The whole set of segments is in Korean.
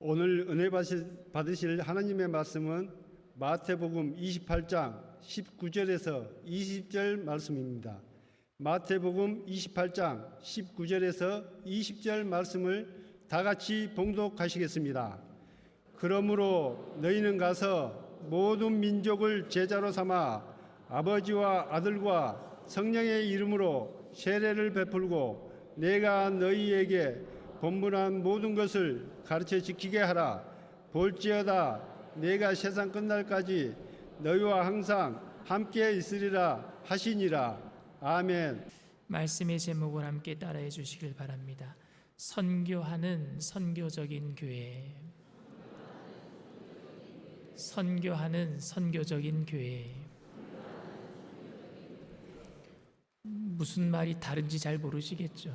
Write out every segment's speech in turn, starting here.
오늘 은혜 받으실 하나님의 말씀은 마태복음 28장 19절에서 20절 말씀입니다. 마태복음 28장 19절에서 20절 말씀을 다 같이 봉독하시겠습니다. 그러므로 너희는 가서 모든 민족을 제자로 삼아 아버지와 아들과 성령의 이름으로 세례를 베풀고 내가 너희에게 본분한 모든 것을 가르쳐 지키게 하라. 볼지어다 내가 세상 끝날까지 너희와 항상 함께 있으리라 하시니라. 아멘. 말씀의 제목을 함께 따라해 주시길 바랍니다. 선교하는 선교적인 교회. 선교하는 선교적인 교회. 무슨 말이 다른지 잘 모르시겠죠?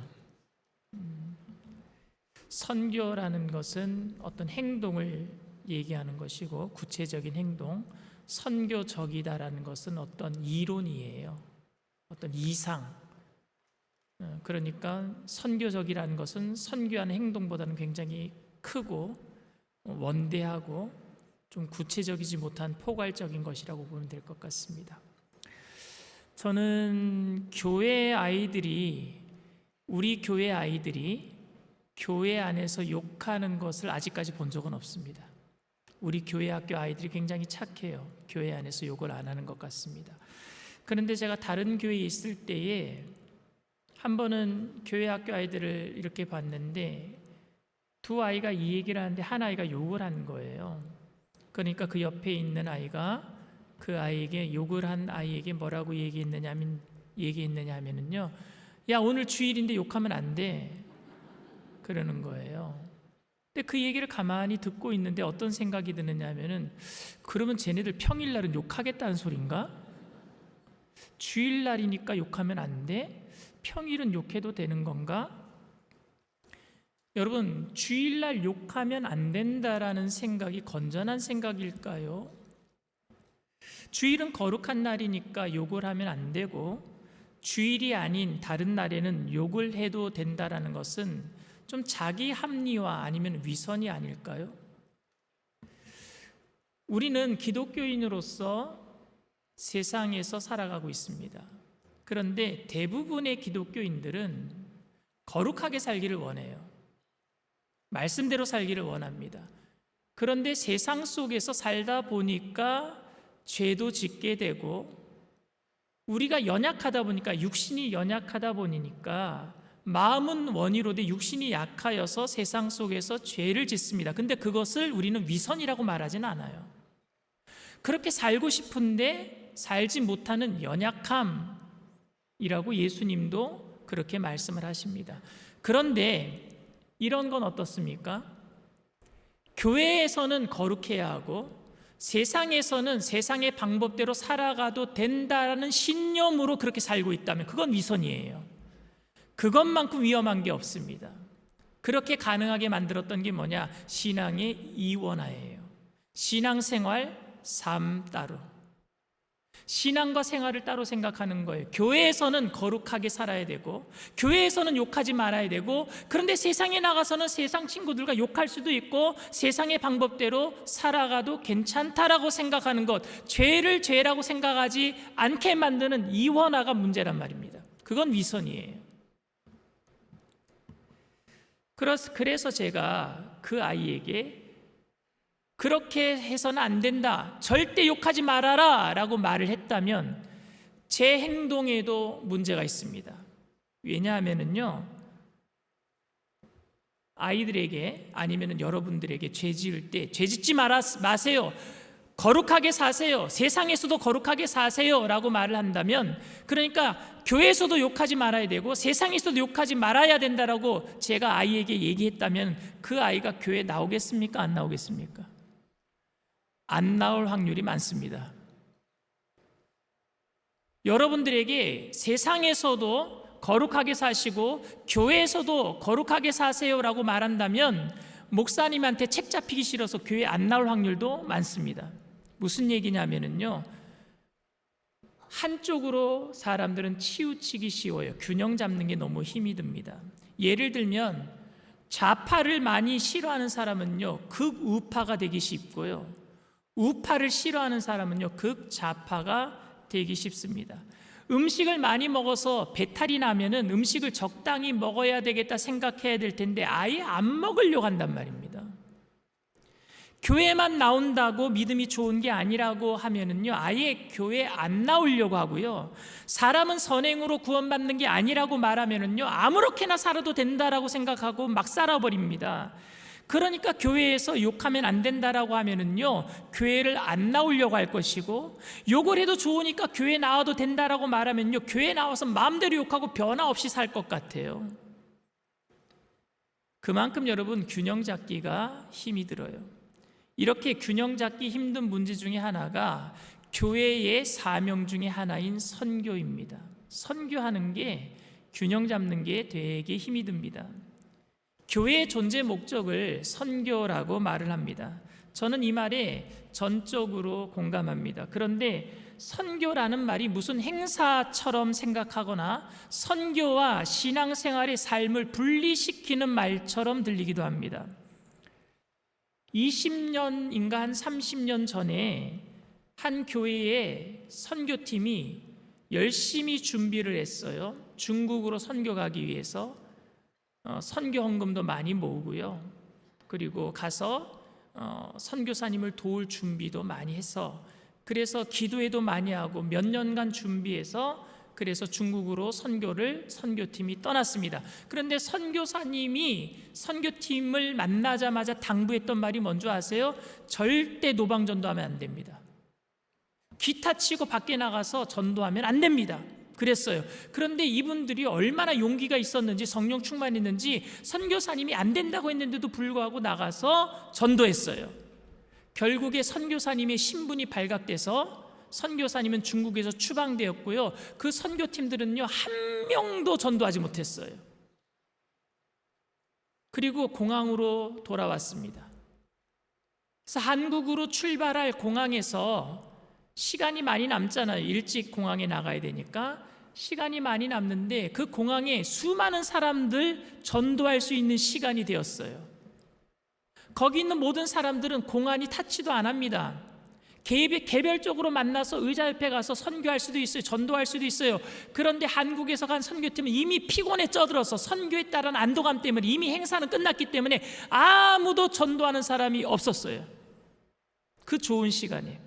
선교라는 것은 어떤 행동을 얘기하는 것이고, 구체적인 행동, 선교적이다라는 것은 어떤 이론이에요. 어떤 이상. 그러니까 선교적이라는 것은 선교하는 행동보다는 굉장히 크고 원대하고 좀 구체적이지 못한 포괄적인 것이라고 보면 될 것 같습니다. 저는 우리 교회 아이들이 교회 안에서 욕하는 것을 아직까지 본 적은 없습니다. 우리 교회 학교 아이들이 굉장히 착해요. 교회 안에서 욕을 안 하는 것 같습니다. 그런데 제가 다른 교회에 있을 때에 한 번은 교회 학교 아이들을 이렇게 봤는데 두 아이가 이 얘기를 하는데 한 아이가 욕을 한 거예요. 그러니까 그 옆에 있는 아이가 그 아이에게, 욕을 한 아이에게 뭐라고 얘기했느냐면요, 야, 오늘 주일인데 욕하면 안 돼, 그러는 거예요. 근데 그 얘기를 가만히 듣고 있는데 어떤 생각이 드느냐면은, 그러면 쟤네들 평일날은 욕하겠다는 소린가? 주일날이니까 욕하면 안 돼? 평일은 욕해도 되는 건가? 여러분, 주일날 욕하면 안 된다라는 생각이 건전한 생각일까요? 주일은 거룩한 날이니까 욕을 하면 안 되고, 주일이 아닌 다른 날에는 욕을 해도 된다라는 것은 좀 자기 합리화 아니면 위선이 아닐까요? 우리는 기독교인으로서 세상에서 살아가고 있습니다. 그런데 대부분의 기독교인들은 거룩하게 살기를 원해요. 말씀대로 살기를 원합니다. 그런데 세상 속에서 살다 보니까 죄도 짓게 되고, 우리가 연약하다 보니까, 육신이 연약하다 보니까 마음은 원이로되 육신이 약하여서 세상 속에서 죄를 짓습니다. 근데 그것을 우리는 위선이라고 말하지는 않아요. 그렇게 살고 싶은데 살지 못하는 연약함이라고 예수님도 그렇게 말씀을 하십니다. 그런데 이런 건 어떻습니까? 교회에서는 거룩해야 하고 세상에서는 세상의 방법대로 살아가도 된다는 신념으로 그렇게 살고 있다면 그건 위선이에요. 그것만큼 위험한 게 없습니다. 그렇게 가능하게 만들었던 게 뭐냐? 신앙의 이원화예요. 신앙생활, 삶 따로. 신앙과 생활을 따로 생각하는 거예요. 교회에서는 거룩하게 살아야 되고, 교회에서는 욕하지 말아야 되고, 그런데 세상에 나가서는 세상 친구들과 욕할 수도 있고, 세상의 방법대로 살아가도 괜찮다라고 생각하는 것, 죄를 죄라고 생각하지 않게 만드는 이원화가 문제란 말입니다. 그건 위선이에요. 그래서 제가 그 아이에게 그렇게 해서는 안 된다, 절대 욕하지 말아라 라고 말을 했다면 제 행동에도 문제가 있습니다. 왜냐하면요, 아이들에게 아니면 여러분들에게 죄 지을 때 죄 짓지 마세요, 거룩하게 사세요, 세상에서도 거룩하게 사세요 라고 말을 한다면, 그러니까 교회에서도 욕하지 말아야 되고 세상에서도 욕하지 말아야 된다라고 제가 아이에게 얘기했다면 그 아이가 교회에 나오겠습니까? 안 나오겠습니까? 안 나올 확률이 많습니다. 여러분들에게 세상에서도 거룩하게 사시고 교회에서도 거룩하게 사세요라고 말한다면 목사님한테 책 잡히기 싫어서 교회 안 나올 확률도 많습니다. 무슨 얘기냐면요, 한쪽으로 사람들은 치우치기 쉬워요. 균형 잡는 게 너무 힘이 듭니다. 예를 들면 좌파를 많이 싫어하는 사람은요, 극우파가 되기 쉽고요. 우파를 싫어하는 사람은요, 극좌파가 되기 쉽습니다. 음식을 많이 먹어서 배탈이 나면은 음식을 적당히 먹어야 되겠다 생각해야 될 텐데 아예 안 먹으려고 한단 말입니다. 교회만 나온다고 믿음이 좋은 게 아니라고 하면은요, 아예 교회 안 나오려고 하고요. 사람은 선행으로 구원받는 게 아니라고 말하면은요, 아무렇게나 살아도 된다라고 생각하고 막 살아버립니다. 그러니까 교회에서 욕하면 안 된다라고 하면은요, 교회를 안 나오려고 할 것이고, 욕을 해도 좋으니까 교회 나와도 된다라고 말하면요, 교회 나와서 마음대로 욕하고 변화 없이 살 것 같아요. 그만큼 여러분, 균형 잡기가 힘이 들어요. 이렇게 균형 잡기 힘든 문제 중에 하나가 교회의 사명 중에 하나인 선교입니다. 선교하는 게, 균형 잡는 게 되게 힘이 듭니다. 교회의 존재 목적을 선교라고 말을 합니다. 저는 이 말에 전적으로 공감합니다. 그런데 선교라는 말이 무슨 행사처럼 생각하거나 선교와 신앙생활의 삶을 분리시키는 말처럼 들리기도 합니다. 20년인가 한 30년 전에 한 교회의 선교팀이 열심히 준비를 했어요. 중국으로 선교 가기 위해서 선교 헌금도 많이 모으고요. 그리고 가서 선교사님을 도울 준비도 많이 해서, 그래서 기도회도 많이 하고 몇 년간 준비해서 그래서 중국으로 선교팀이 떠났습니다. 그런데 선교사님이 선교팀을 만나자마자 당부했던 말이 뭔지 아세요? 절대 노방 전도하면 안 됩니다. 기타 치고 밖에 나가서 전도하면 안 됩니다. 그랬어요. 그런데 이분들이 얼마나 용기가 있었는지, 성령 충만했는지 선교사님이 안 된다고 했는데도 불구하고 나가서 전도했어요. 결국에 선교사님의 신분이 발각돼서 선교사님은 중국에서 추방되었고요. 그 선교팀들은요, 한 명도 전도하지 못했어요. 그리고 공항으로 돌아왔습니다. 그래서 한국으로 출발할 공항에서 시간이 많이 남잖아요. 일찍 공항에 나가야 되니까 시간이 많이 남는데 그 공항에 수많은 사람들 전도할 수 있는 시간이 되었어요. 거기 있는 모든 사람들은 공안이 타치도 안 합니다. 개별적으로 만나서 의자 옆에 가서 선교할 수도 있어요. 전도할 수도 있어요. 그런데 한국에서 간 선교팀은 이미 피곤에 쪄들어서 선교에 따른 안도감 때문에 이미 행사는 끝났기 때문에 아무도 전도하는 사람이 없었어요. 그 좋은 시간에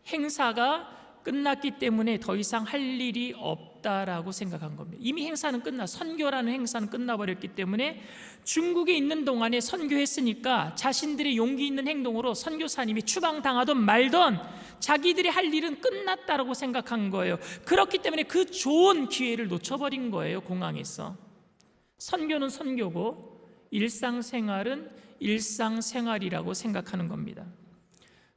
행사가 끝났기 때문에 더 이상 할 일이 없다라고 생각한 겁니다. 이미 행사는 선교라는 행사는 끝나버렸기 때문에 중국에 있는 동안에 선교했으니까 자신들의 용기 있는 행동으로 선교사님이 추방당하든 말든 자기들이 할 일은 끝났다라고 생각한 거예요. 그렇기 때문에 그 좋은 기회를 놓쳐버린 거예요. 공항에서. 선교는 선교고 일상생활은 일상생활이라고 생각하는 겁니다.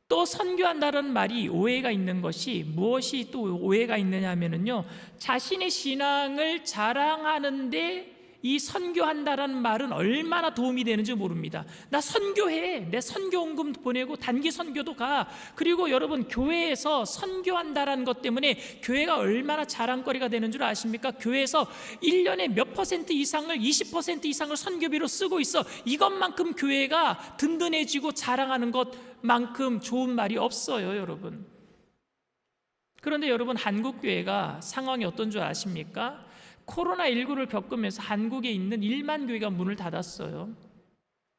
또 선교한다는 말이 오해가 있는 것이, 무엇이 또 오해가 있느냐 하면요, 자신의 신앙을 자랑하는데 이 선교한다라는 말은 얼마나 도움이 되는지 모릅니다. 나 선교해, 내 선교헌금 보내고 단기 선교도 가. 그리고 여러분, 교회에서 선교한다라는 것 때문에 교회가 얼마나 자랑거리가 되는 줄 아십니까? 교회에서 1년에 몇 퍼센트 이상을, 20% 이상을 선교비로 쓰고 있어. 이것만큼 교회가 든든해지고 자랑하는 것만큼 좋은 말이 없어요, 여러분. 그런데 여러분, 한국 교회가 상황이 어떤 줄 아십니까? 코로나19를 겪으면서 한국에 있는 1만 교회가 문을 닫았어요.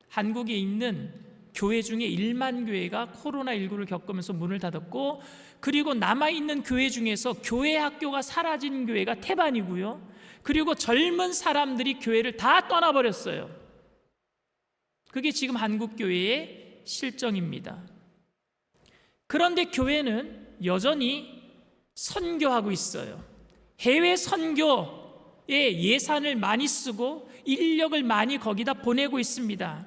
한국에 있는 교회 중에 1만 교회가 코로나19를 겪으면서 문을 닫았고, 그리고 남아있는 교회 중에서 교회 학교가 사라진 교회가 태반이고요. 그리고 젊은 사람들이 교회를 다 떠나버렸어요. 그게 지금 한국 교회의 실정입니다. 그런데 교회는 여전히 선교하고 있어요. 해외 선교 예산을 많이 쓰고 인력을 많이 거기다 보내고 있습니다.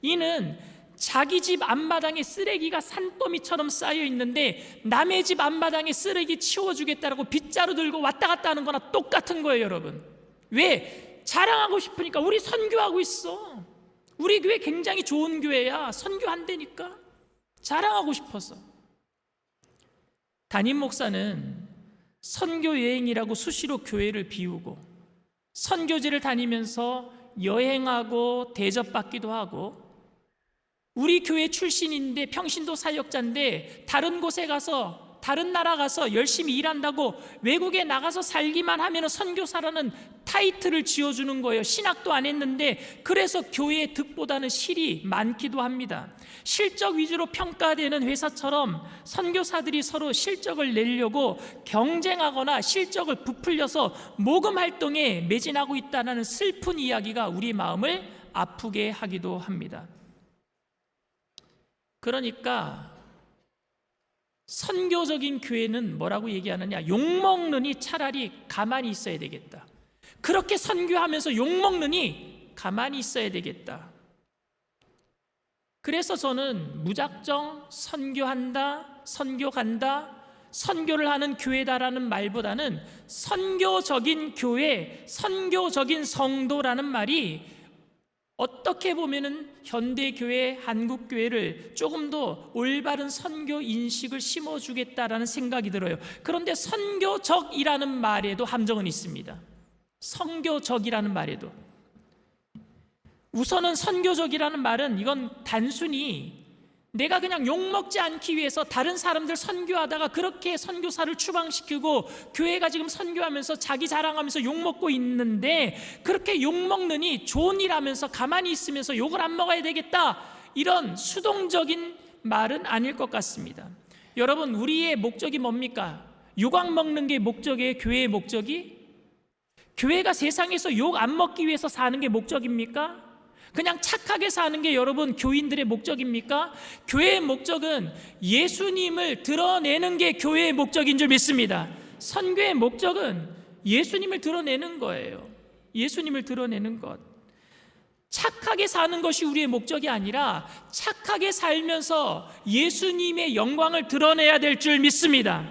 이는 자기 집 앞마당에 쓰레기가 산더미처럼 쌓여 있는데 남의 집 앞마당에 쓰레기 치워주겠다라고 빗자루 들고 왔다 갔다 하는 거나 똑같은 거예요, 여러분. 왜? 자랑하고 싶으니까. 우리 선교하고 있어. 우리 교회 굉장히 좋은 교회야. 선교한다니까. 자랑하고 싶어서. 담임 목사는 선교 여행이라고 수시로 교회를 비우고 선교지를 다니면서 여행하고 대접받기도 하고, 우리 교회 출신인데 평신도 사역자인데 다른 곳에 가서, 다른 나라 가서 열심히 일한다고 외국에 나가서 살기만 하면 선교사라는 타이틀을 지어주는 거예요. 신학도 안 했는데. 그래서 교회의 득보다는 실이 많기도 합니다. 실적 위주로 평가되는 회사처럼 선교사들이 서로 실적을 내려고 경쟁하거나 실적을 부풀려서 모금 활동에 매진하고 있다는 슬픈 이야기가 우리 마음을 아프게 하기도 합니다. 그러니까 선교적인 교회는 뭐라고 얘기하느냐? 욕먹느니 차라리 가만히 있어야 되겠다. 그렇게 선교하면서 욕먹느니 가만히 있어야 되겠다. 그래서 저는 무작정 선교한다, 선교 간다, 선교를 하는 교회다라는 말보다는 선교적인 교회, 선교적인 성도라는 말이 어떻게 보면은 현대교회, 한국교회를 조금 더 올바른 선교 인식을 심어주겠다라는 생각이 들어요. 그런데 선교적이라는 말에도 함정은 있습니다. 선교적이라는 말에도. 우선은 선교적이라는 말은 이건 단순히 내가 그냥 욕먹지 않기 위해서 다른 사람들 선교하다가 그렇게 선교사를 추방시키고 교회가 지금 선교하면서 자기 자랑하면서 욕먹고 있는데 그렇게 욕먹느니 좋은 일 하면서 가만히 있으면서 욕을 안 먹어야 되겠다, 이런 수동적인 말은 아닐 것 같습니다. 여러분, 우리의 목적이 뭡니까? 욕 먹는 게 목적이에요? 교회의 목적이? 교회가 세상에서 욕 안 먹기 위해서 사는 게 목적입니까? 그냥 착하게 사는 게 여러분 교인들의 목적입니까? 교회의 목적은 예수님을 드러내는 게 교회의 목적인 줄 믿습니다. 선교의 목적은 예수님을 드러내는 거예요. 예수님을 드러내는 것. 착하게 사는 것이 우리의 목적이 아니라 착하게 살면서 예수님의 영광을 드러내야 될 줄 믿습니다.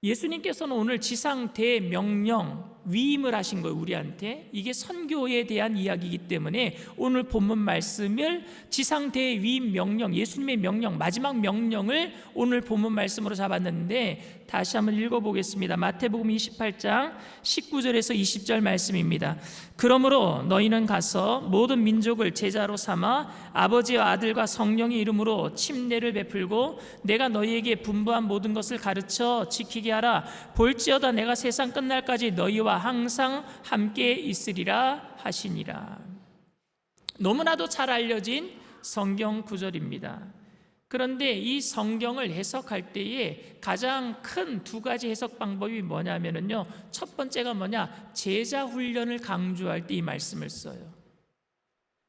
예수님께서는 오늘 지상 대명령, 위임을 하신 거예요, 우리한테. 이게 선교에 대한 이야기이기 때문에 오늘 본문 말씀을 지상 대위임 명령, 예수님의 명령, 마지막 명령을 오늘 본문 말씀으로 잡았는데 다시 한번 읽어보겠습니다. 마태복음 28장 19절에서 20절 말씀입니다. 그러므로 너희는 가서 모든 민족을 제자로 삼아 아버지와 아들과 성령의 이름으로 침례를 베풀고 내가 너희에게 분부한 모든 것을 가르쳐 지키게 하라. 볼지어다 내가 세상 끝날까지 너희와 항상 함께 있으리라 하시니라. 너무나도 잘 알려진 성경 구절입니다. 그런데 이 성경을 해석할 때에 가장 큰 두 가지 해석 방법이 뭐냐면요, 첫 번째가 뭐냐, 제자 훈련을 강조할 때 이 말씀을 써요.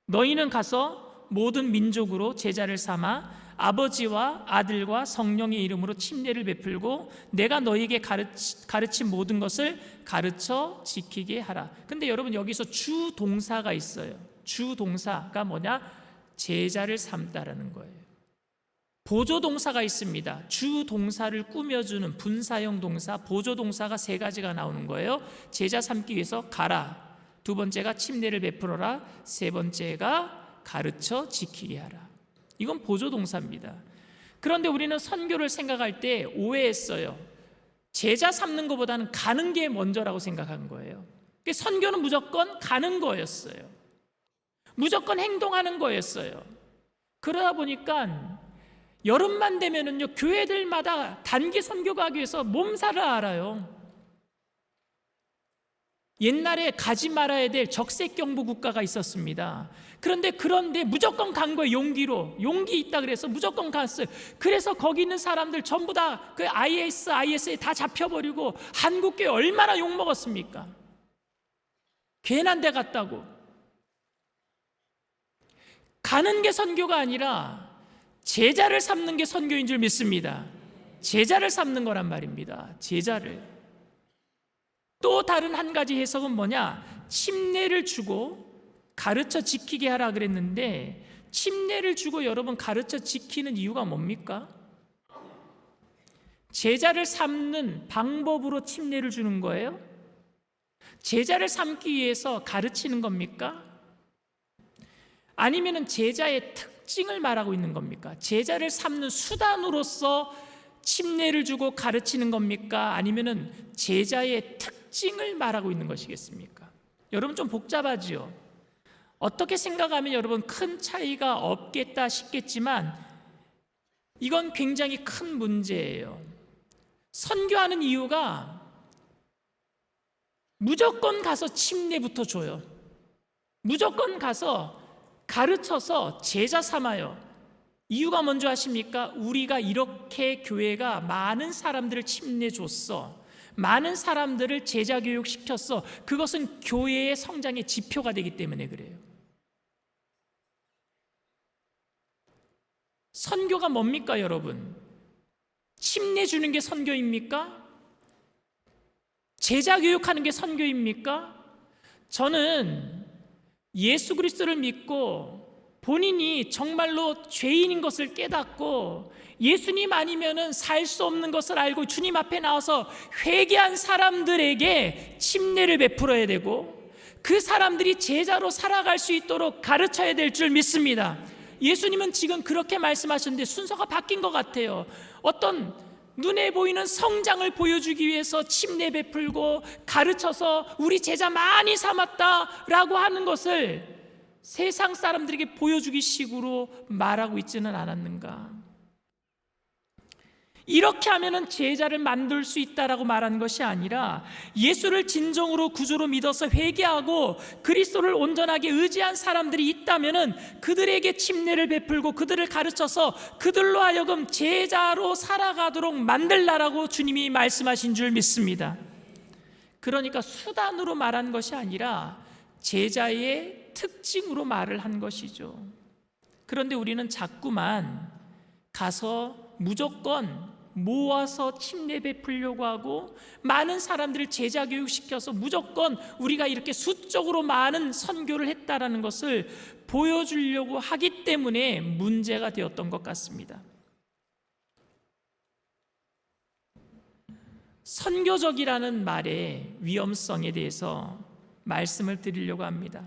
너희는 가서 모든 민족으로 제자를 삼아 아버지와 아들과 성령의 이름으로 침례를 베풀고 내가 너희에게 가르친 모든 것을 가르쳐 지키게 하라. 근데 여러분, 여기서 주동사가 있어요. 주동사가 뭐냐? 제자를 삼다라는 거예요. 보조동사가 있습니다. 주동사를 꾸며주는 분사형 동사, 보조동사가 세 가지가 나오는 거예요. 제자 삼기 위해서 가라, 두 번째가 침례를 베풀어라, 세 번째가 가르쳐 지키게 하라. 이건 보조동사입니다. 그런데 우리는 선교를 생각할 때 오해했어요. 제자 삼는 것보다는 가는 게 먼저라고 생각한 거예요. 선교는 무조건 가는 거였어요. 무조건 행동하는 거였어요. 그러다 보니까 여름만 되면은요, 교회들마다 단기 선교 가기 위해서 몸살을 앓아요. 옛날에 가지 말아야 될 적색경보 국가가 있었습니다. 그런데 무조건 간 거예요. 용기 있다 그래서 무조건 갔어요. 그래서 거기 있는 사람들 전부 다 그 IS에 다 잡혀버리고 한국교회 얼마나 욕먹었습니까? 괜한 데 갔다고. 가는 게 선교가 아니라 제자를 삼는 게 선교인 줄 믿습니다. 제자를 삼는 거란 말입니다. 제자를. 또 다른 한 가지 해석은 뭐냐? 침례를 주고 가르쳐 지키게 하라 그랬는데, 침례를 주고 여러분 가르쳐 지키는 이유가 뭡니까? 제자를 삼는 방법으로 침례를 주는 거예요? 제자를 삼기 위해서 가르치는 겁니까? 아니면은 제자의 특징을 말하고 있는 겁니까? 제자를 삼는 수단으로서 침례를 주고 가르치는 겁니까? 아니면은 제자의 특징을 말하고 있는 것이겠습니까? 여러분 좀 복잡하지요? 어떻게 생각하면 여러분 큰 차이가 없겠다 싶겠지만 이건 굉장히 큰 문제예요. 선교하는 이유가 무조건 가서 침례부터 줘요. 무조건 가서 가르쳐서 제자 삼아요. 이유가 뭔지 아십니까? 우리가 이렇게 교회가 많은 사람들을 침례 줬어. 많은 사람들을 제자 교육시켰어. 그것은 교회의 성장의 지표가 되기 때문에 그래요. 선교가 뭡니까, 여러분? 침례 주는 게 선교입니까? 제자 교육하는 게 선교입니까? 저는 예수 그리스도를 믿고 본인이 정말로 죄인인 것을 깨닫고 예수님 아니면은 살 수 없는 것을 알고 주님 앞에 나와서 회개한 사람들에게 침례를 베풀어야 되고 그 사람들이 제자로 살아갈 수 있도록 가르쳐야 될 줄 믿습니다. 예수님은 지금 그렇게 말씀하셨는데 순서가 바뀐 것 같아요. 어떤 눈에 보이는 성장을 보여주기 위해서 침례 베풀고 가르쳐서 우리 제자 많이 삼았다라고 하는 것을 세상 사람들에게 보여주기 식으로 말하고 있지는 않았는가? 이렇게 하면은 제자를 만들 수 있다라고 말하는 것이 아니라 예수를 진정으로 구주로 믿어서 회개하고 그리스도를 온전하게 의지한 사람들이 있다면은 그들에게 침례를 베풀고 그들을 가르쳐서 그들로 하여금 제자로 살아가도록 만들라라고 주님이 말씀하신 줄 믿습니다. 그러니까 수단으로 말한 것이 아니라 제자의 특징으로 말을 한 것이죠. 그런데 우리는 자꾸만 가서 무조건 모아서 침례 베풀려고 하고 많은 사람들을 제자 교육시켜서 무조건 우리가 이렇게 수적으로 많은 선교를 했다라는 것을 보여주려고 하기 때문에 문제가 되었던 것 같습니다. 선교적이라는 말의 위험성에 대해서 말씀을 드리려고 합니다.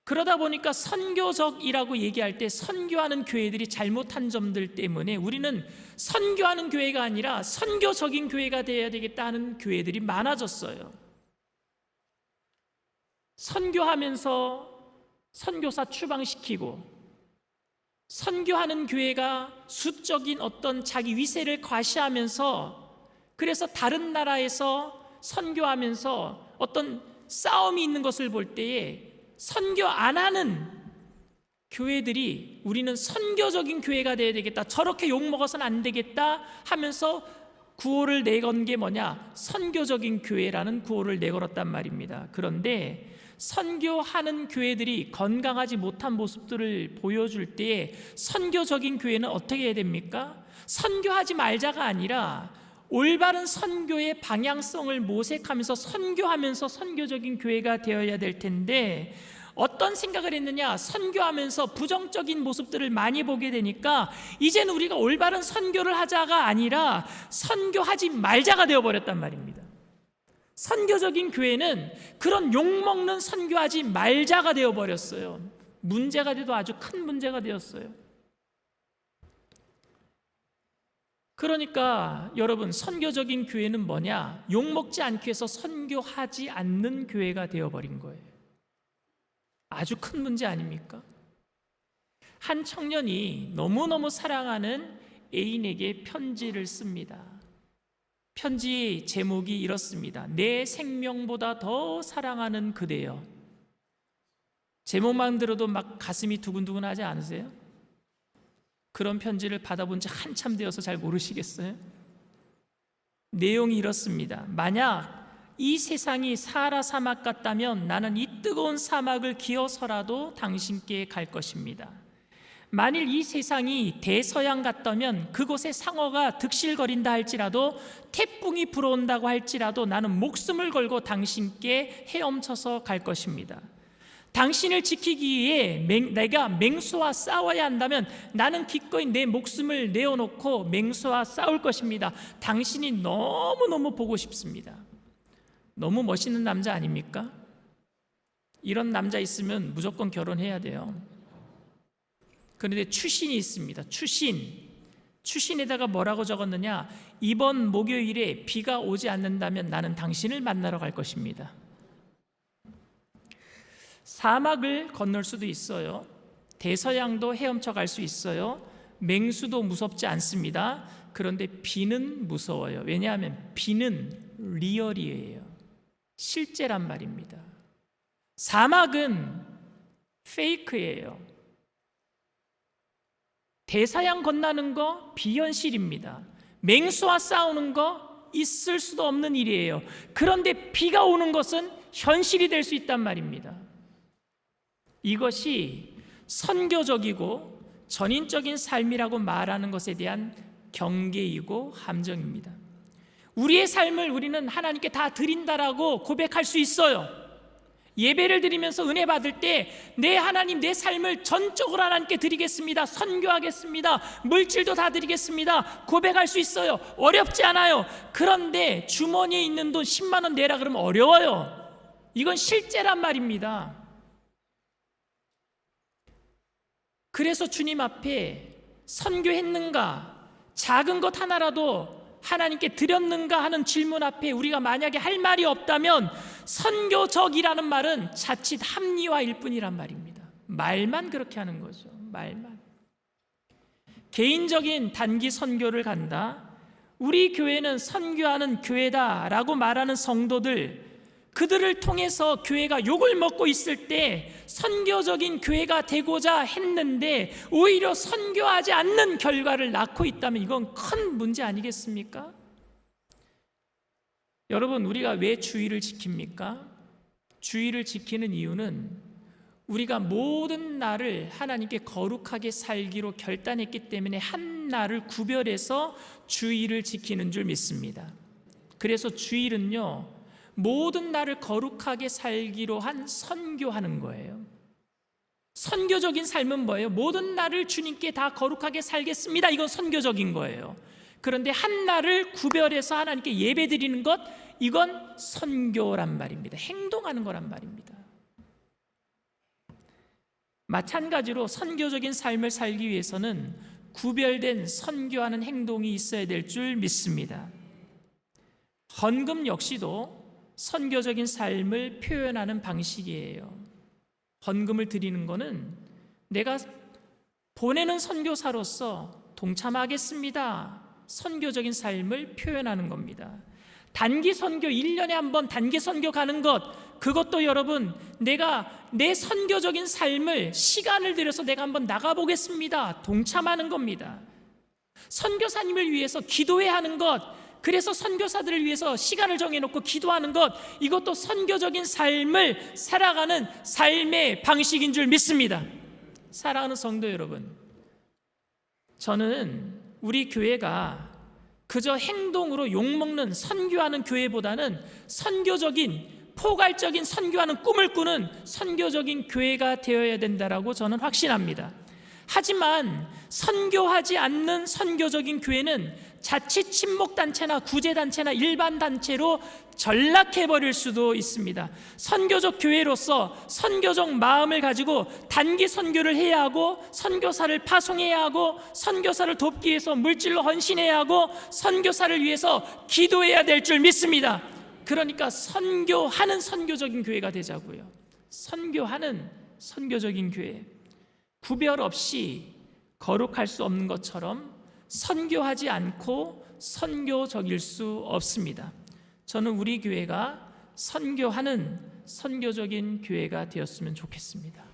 그러다 보니까 선교적이라고 얘기할 때 선교하는 교회들이 잘못한 점들 때문에 우리는 선교하는 교회가 아니라 선교적인 교회가 되어야 되겠다 하는 교회들이 많아졌어요. 선교하면서 선교사 추방시키고 선교하는 교회가 수적인 어떤 자기 위세를 과시하면서 그래서 다른 나라에서 선교하면서 어떤 싸움이 있는 것을 볼 때에 선교 안 하는 교회들이 우리는 선교적인 교회가 되어야 되겠다, 저렇게 욕먹어서는 안 되겠다 하면서 구호를 내건 게 뭐냐? 선교적인 교회라는 구호를 내걸었단 말입니다. 그런데 선교하는 교회들이 건강하지 못한 모습들을 보여줄 때에 선교적인 교회는 어떻게 해야 됩니까? 선교하지 말자가 아니라 올바른 선교의 방향성을 모색하면서 선교하면서 선교적인 교회가 되어야 될 텐데 어떤 생각을 했느냐? 선교하면서 부정적인 모습들을 많이 보게 되니까 이제는 우리가 올바른 선교를 하자가 아니라 선교하지 말자가 되어버렸단 말입니다. 선교적인 교회는 그런 욕먹는 선교하지 말자가 되어버렸어요. 문제가 돼도 아주 큰 문제가 되었어요. 그러니까 여러분, 선교적인 교회는 뭐냐? 욕먹지 않기 위해서 선교하지 않는 교회가 되어버린 거예요. 아주 큰 문제 아닙니까? 한 청년이 너무너무 사랑하는 애인에게 편지를 씁니다. 편지 제목이 이렇습니다. 내 생명보다 더 사랑하는 그대여. 제목만 들어도 막 가슴이 두근두근하지 않으세요? 그런 편지를 받아본 지 한참 되어서 잘 모르시겠어요? 내용이 이렇습니다. 만약 이 세상이 사하라 사막 같다면 나는 이 뜨거운 사막을 기어서라도 당신께 갈 것입니다. 만일 이 세상이 대서양 같다면 그곳에 상어가 득실거린다 할지라도 태풍이 불어온다고 할지라도 나는 목숨을 걸고 당신께 헤엄쳐서 갈 것입니다. 당신을 지키기 위해 내가 맹수와 싸워야 한다면 나는 기꺼이 내 목숨을 내어놓고 맹수와 싸울 것입니다. 당신이 너무너무 보고 싶습니다. 너무 멋있는 남자 아닙니까? 이런 남자 있으면 무조건 결혼해야 돼요. 그런데 추신이 있습니다. 추신에다가 뭐라고 적었느냐? 이번 목요일에 비가 오지 않는다면 나는 당신을 만나러 갈 것입니다. 사막을 건널 수도 있어요. 대서양도 헤엄쳐 갈 수 있어요. 맹수도 무섭지 않습니다. 그런데 비는 무서워요. 왜냐하면 비는 리얼이에요. 실제란 말입니다. 사막은 페이크예요. 대서양 건너는 거 비현실입니다. 맹수와 싸우는 거 있을 수도 없는 일이에요. 그런데 비가 오는 것은 현실이 될 수 있단 말입니다. 이것이 선교적이고 전인적인 삶이라고 말하는 것에 대한 경계이고 함정입니다. 우리의 삶을 우리는 하나님께 다 드린다라고 고백할 수 있어요. 예배를 드리면서 은혜 받을 때 내 하나님, 내 삶을 전적으로 하나님께 드리겠습니다. 선교하겠습니다. 물질도 다 드리겠습니다. 고백할 수 있어요. 어렵지 않아요. 그런데 주머니에 있는 돈 10만 원 내라 그러면 어려워요. 이건 실제란 말입니다. 그래서 주님 앞에 선교했는가, 작은 것 하나라도 하나님께 드렸는가 하는 질문 앞에 우리가 만약에 할 말이 없다면 선교적이라는 말은 자칫 합리화일 뿐이란 말입니다. 말만 그렇게 하는 거죠. 말만. 개인적인 단기 선교를 간다. 우리 교회는 선교하는 교회다라고 말하는 성도들, 그들을 통해서 교회가 욕을 먹고 있을 때 선교적인 교회가 되고자 했는데 오히려 선교하지 않는 결과를 낳고 있다면 이건 큰 문제 아니겠습니까? 여러분, 우리가 왜 주의를 지킵니까? 주의를 지키는 이유는 우리가 모든 날을 하나님께 거룩하게 살기로 결단했기 때문에 한 날을 구별해서 주의를 지키는 줄 믿습니다. 그래서 주일은요, 모든 날을 거룩하게 살기로 한 선교하는 거예요. 선교적인 삶은 뭐예요? 모든 날을 주님께 다 거룩하게 살겠습니다. 이건 선교적인 거예요. 그런데 한 날을 구별해서 하나님께 예배드리는 것, 이건 선교란 말입니다. 행동하는 거란 말입니다. 마찬가지로 선교적인 삶을 살기 위해서는 구별된 선교하는 행동이 있어야 될 줄 믿습니다. 헌금 역시도 선교적인 삶을 표현하는 방식이에요. 헌금을 드리는 것은 내가 보내는 선교사로서 동참하겠습니다. 선교적인 삶을 표현하는 겁니다. 단기 선교, 1년에 한 번 단기 선교 가는 것, 그것도 여러분 내가 내 선교적인 삶을 시간을 들여서 내가 한번 나가보겠습니다. 동참하는 겁니다. 선교사님을 위해서 기도해야 하는 것, 그래서 선교사들을 위해서 시간을 정해놓고 기도하는 것, 이것도 선교적인 삶을 살아가는 삶의 방식인 줄 믿습니다. 사랑하는 성도 여러분, 저는 우리 교회가 그저 행동으로 욕먹는 선교하는 교회보다는 선교적인, 포괄적인 선교하는 꿈을 꾸는 선교적인 교회가 되어야 된다라고 저는 확신합니다. 하지만 선교하지 않는 선교적인 교회는 자칫 친목단체나 구제단체나 일반단체로 전락해버릴 수도 있습니다. 선교적 교회로서 선교적 마음을 가지고 단기 선교를 해야 하고, 선교사를 파송해야 하고, 선교사를 돕기 위해서 물질로 헌신해야 하고, 선교사를 위해서 기도해야 될 줄 믿습니다. 그러니까 선교하는 선교적인 교회가 되자고요. 선교하는 선교적인 교회. 구별 없이 거룩할 수 없는 것처럼 선교하지 않고 선교적일 수 없습니다. 저는 우리 교회가 선교하는 선교적인 교회가 되었으면 좋겠습니다.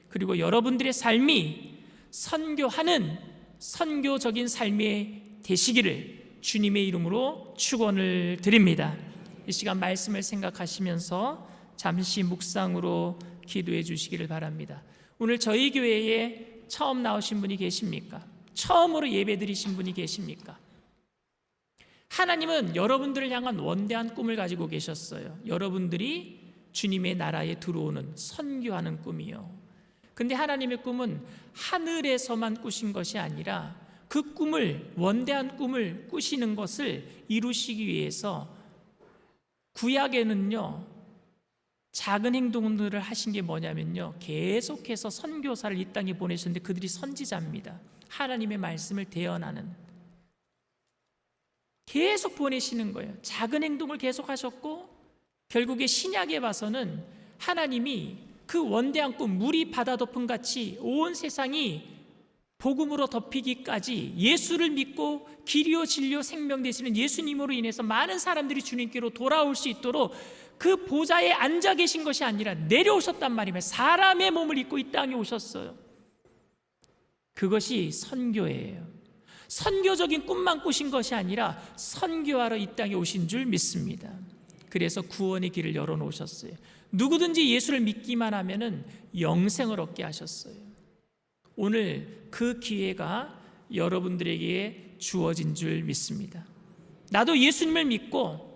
그리고 여러분들의 삶이 선교하는 선교적인 삶이 되시기를 주님의 이름으로 축원을 드립니다. 이 시간 말씀을 생각하시면서 잠시 묵상으로 기도해 주시기를 바랍니다. 오늘 저희 교회에 처음 나오신 분이 계십니까? 처음으로 예배 드리신 분이 계십니까? 하나님은 여러분들을 향한 원대한 꿈을 가지고 계셨어요. 여러분들이 주님의 나라에 들어오는 선교하는 꿈이요. 근데 하나님의 꿈은 하늘에서만 꾸신 것이 아니라 그 꿈을, 원대한 꿈을 꾸시는 것을 이루시기 위해서 구약에는요, 작은 행동들을 하신 게 뭐냐면요, 계속해서 선교사를 이 땅에 보내셨는데 그들이 선지자입니다. 하나님의 말씀을 대언하는, 계속 보내시는 거예요. 작은 행동을 계속 하셨고 결국에 신약에 봐서는 하나님이 그 원대한 꿈, 물이 바다 덮음 같이 온 세상이 복음으로 덮이기까지 예수를 믿고 길이요 진리요 생명 되시는 예수님으로 인해서 많은 사람들이 주님께로 돌아올 수 있도록 그 보좌에 앉아 계신 것이 아니라 내려오셨단 말이면 사람의 몸을 입고 이 땅에 오셨어요. 그것이 선교예요. 선교적인 꿈만 꾸신 것이 아니라 선교하러 이 땅에 오신 줄 믿습니다. 그래서 구원의 길을 열어놓으셨어요. 누구든지 예수를 믿기만 하면은 영생을 얻게 하셨어요. 오늘 그 기회가 여러분들에게 주어진 줄 믿습니다. 나도 예수님을 믿고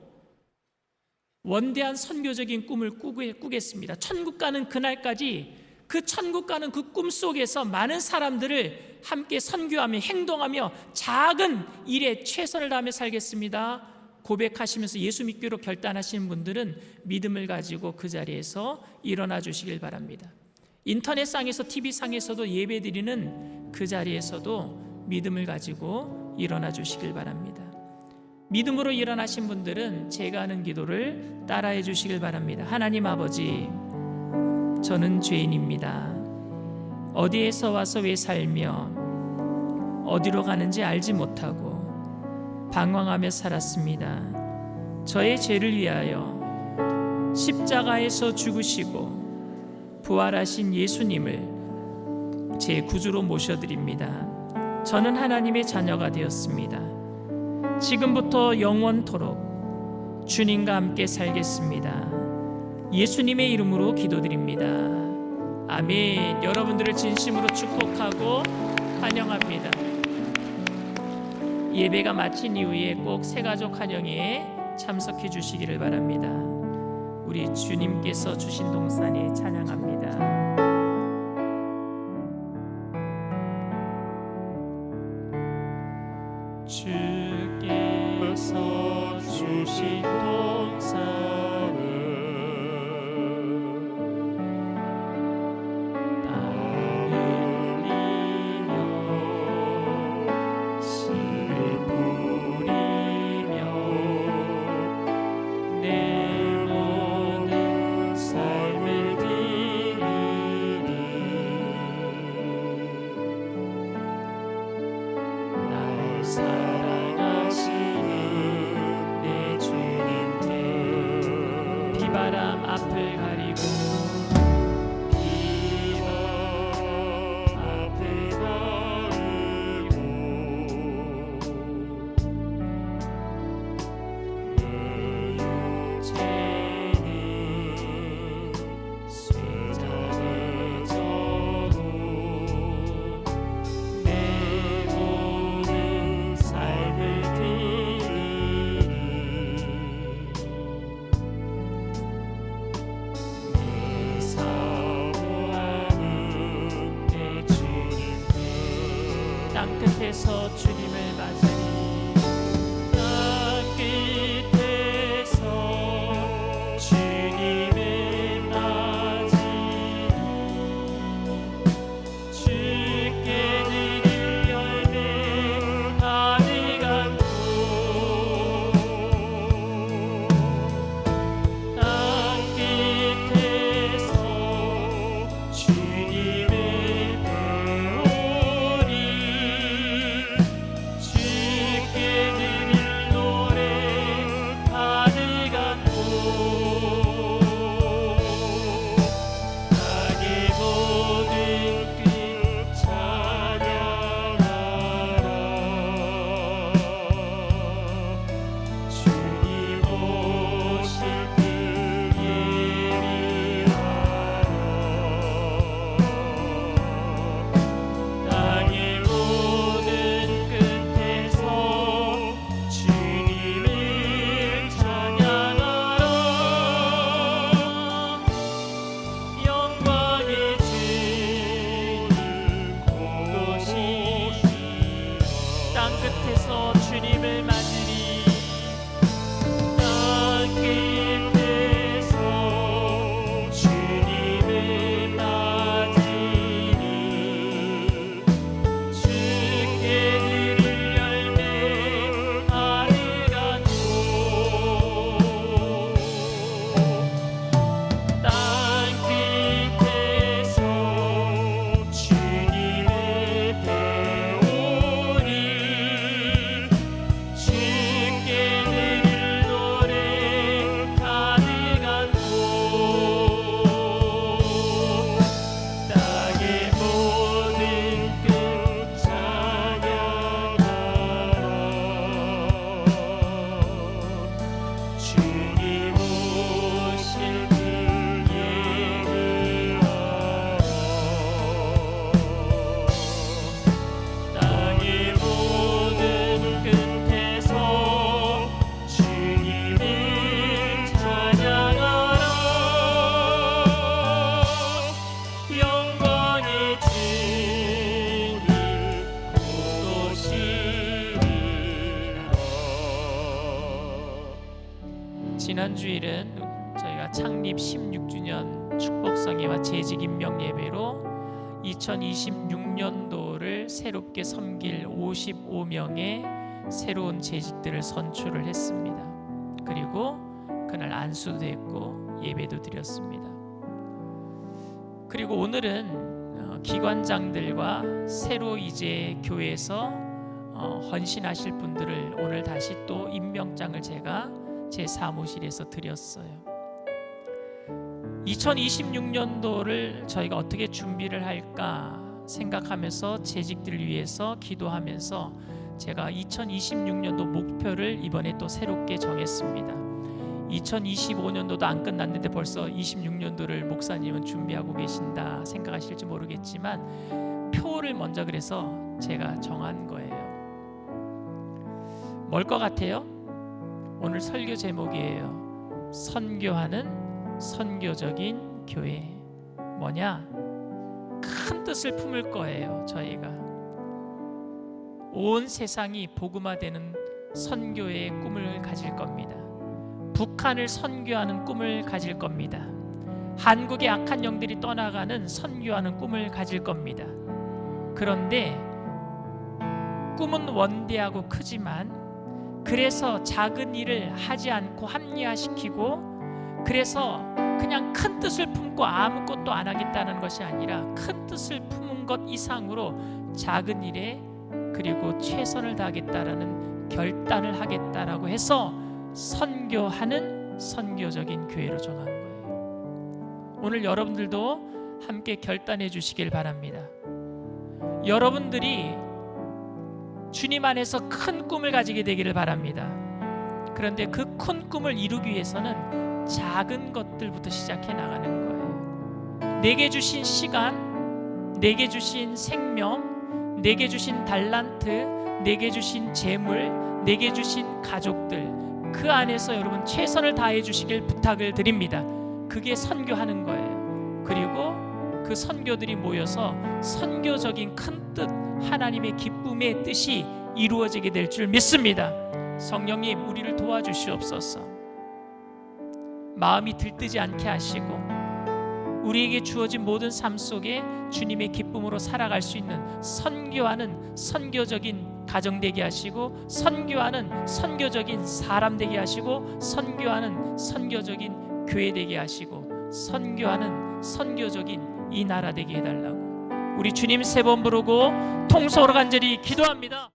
원대한 선교적인 꿈을 꾸겠습니다. 천국 가는 그날까지 그 천국 가는 그 꿈 속에서 많은 사람들을 함께 선교하며 행동하며 작은 일에 최선을 다하며 살겠습니다. 고백하시면서 예수 믿기로 결단하시는 분들은 믿음을 가지고 그 자리에서 일어나 주시길 바랍니다. 인터넷상에서 TV상에서도 예배드리는 그 자리에서도 믿음을 가지고 일어나 주시길 바랍니다. 믿음으로 일어나신 분들은 제가 하는 기도를 따라해 주시길 바랍니다. 하나님 아버지, 저는 죄인입니다. 어디에서 와서 왜 살며 어디로 가는지 알지 못하고 방황하며 살았습니다. 저의 죄를 위하여 십자가에서 죽으시고 부활하신 예수님을 제 구주로 모셔드립니다. 저는 하나님의 자녀가 되었습니다. 지금부터 영원토록 주님과 함께 살겠습니다. 예수님의 이름으로 기도드립니다. 아멘. 여러분들을 진심으로 축복하고 환영합니다. 예배가 마친 이후에 꼭 새가족 환영회에 참석해 주시기를 바랍니다. 우리 주님께서 주신 동산에 찬양합니다. 주께서 주신 동산을 땀 흘리며 씨를 뿌리며 내 모든 삶을 드리리. 날 사랑하시는 내 주님께 비바람 앞을 가리고 비바람 앞을 가리고 내 육체는 쇠잔해져도 내 모든 삶을 드리리. 내 사모하는 내 주님께 땅 끝에서 주님을 맞으리. 땅 끝에서 주님을 맞으리. 주께 드릴 열매 가득한 곳 땅 끝에서 주님을 배우리. 주께 드릴 노래 가득한 곳 창립 16주년 축복성회와 재직 임명 예배로 2026년도를 새롭게 섬길 55명의 새로운 재직들을 선출을 했습니다. 그리고 그날 안수도 했고 예배도 드렸습니다. 그리고 오늘은 기관장들과 새로 이제 교회에서 헌신하실 분들을 오늘 다시 또 임명장을 제가 제 사무실에서 드렸어요. 2026년도를 저희가 어떻게 준비를 할까 생각하면서 재직들을 위해서 기도하면서 제가 2026년도 목표를 이번에 또 새롭게 정했습니다. 2025년도도 안 끝났는데 벌써 26년도를 목사님은 준비하고 계신다 생각하실지 모르겠지만 표를 먼저 그래서 제가 정한 거예요. 뭘 것 같아요? 오늘 설교 제목이에요. 선교하는 선교적인 교회. 뭐냐? 큰 뜻을 품을 거예요. 저희가 온 세상이 복음화되는 선교의 꿈을 가질 겁니다. 북한을 선교하는 꿈을 가질 겁니다. 한국의 악한 영들이 떠나가는 선교하는 꿈을 가질 겁니다. 그런데 꿈은 원대하고 크지만 그래서 작은 일을 하지 않고 합리화시키고 그래서 그냥 큰 뜻을 품고 아무것도 안 하겠다는 것이 아니라 큰 뜻을 품은 것 이상으로 작은 일에 그리고 최선을 다하겠다라는 결단을 하겠다라고 해서 선교하는 선교적인 교회로 정한 거예요. 오늘 여러분들도 함께 결단해 주시길 바랍니다. 여러분들이 주님 안에서 큰 꿈을 가지게 되기를 바랍니다. 그런데 그 큰 꿈을 이루기 위해서는 작은 것들부터 시작해 나가는 거예요. 내게 주신 시간, 내게 주신 생명, 내게 주신 달란트, 내게 주신 재물, 내게 주신 가족들, 그 안에서 여러분 최선을 다해 주시길 부탁을 드립니다. 그게 선교하는 거예요. 그리고 그 선교들이 모여서 선교적인 큰 뜻, 하나님의 기쁨의 뜻이 이루어지게 될 줄 믿습니다. 성령님, 우리를 도와주시옵소서. 마음이 들뜨지 않게 하시고 우리에게 주어진 모든 삶 속에 주님의 기쁨으로 살아갈 수 있는 선교하는 선교적인 가정 되게 하시고, 선교하는 선교적인 사람 되게 하시고, 선교하는 선교적인 교회 되게 하시고, 선교하는 선교적인 이 나라 되게 해달라고 우리 주님 세 번 부르고 통성으로 간절히 기도합니다.